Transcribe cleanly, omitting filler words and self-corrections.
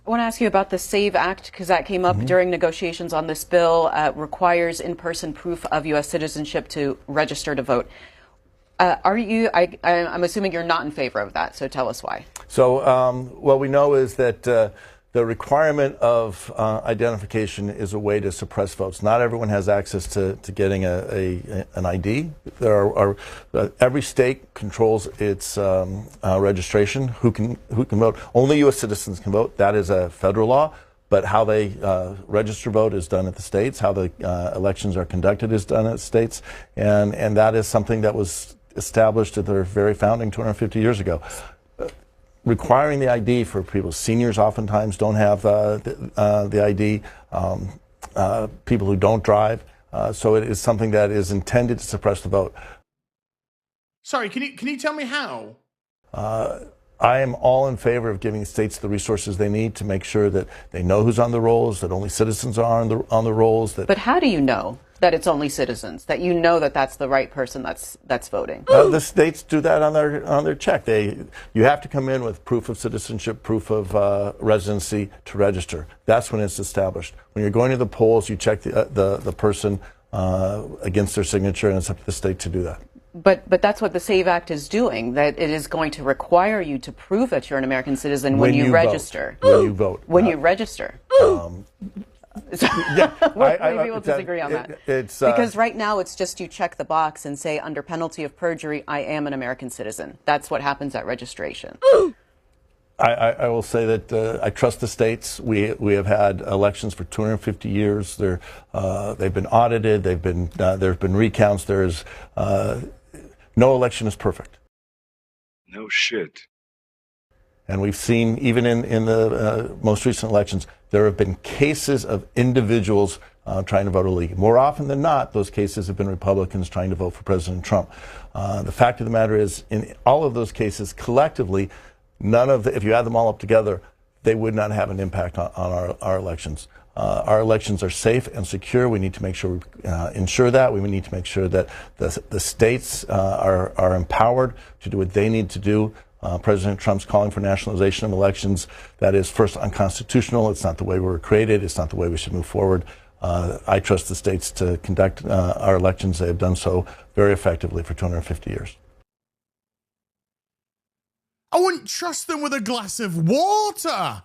I want to ask you about the SAVE Act, because that came up during negotiations on this bill. Requires in-person proof of U.S. citizenship to register to vote. I'm assuming you're not in favor of that, so tell us why. So what we know is that the requirement of identification is a way to suppress votes. Not everyone has access to getting an ID. Every state controls its registration. Who can vote? Only U.S. citizens can vote. That is a federal law. But how they register vote is done at the states. How the elections are conducted is done at the states. And that is something that was established at their very founding 250 years ago. Requiring the ID for people, seniors oftentimes don't have the ID, people who don't drive, so it is something that is intended to suppress the vote. Sorry, can you tell me how? I am all in favor of giving states the resources they need to make sure that they know who's on the rolls, that only citizens are on the rolls. But how do you know that it's only citizens, that you know that that's the right person that's voting? The states do that on their check. You have to come in with proof of citizenship, proof of residency to register. That's when it's established. When you're going to the polls, you check the person against their signature, and it's up to the state to do that. But that's what the SAVE Act is doing, that it is going to require you to prove that you're an American citizen when you register. When you vote. When you register. Yeah, Maybe we'll disagree on that. Because right now it's just you check the box and say, under penalty of perjury, I am an American citizen. That's what happens at registration. I will say that I trust the states. We have had elections for 250 years. They've been audited. There have been recounts. There's no election is perfect. No shit. And we've seen, even in the most recent elections, there have been cases of individuals trying to vote illegally. More often than not, those cases have been Republicans trying to vote for President Trump. The fact of the matter is, in all of those cases, collectively, if you add them all up together, they would not have an impact on our elections. Our elections are safe and secure. We need to make sure we ensure that. We need to make sure that the states are empowered to do what they need to do. President Trump's calling for nationalization of elections. That is, first, unconstitutional. It's not the way we were created. It's not the way we should move forward. I trust the states to conduct our elections. They have done so very effectively for 250 years. I wouldn't trust them with a glass of water.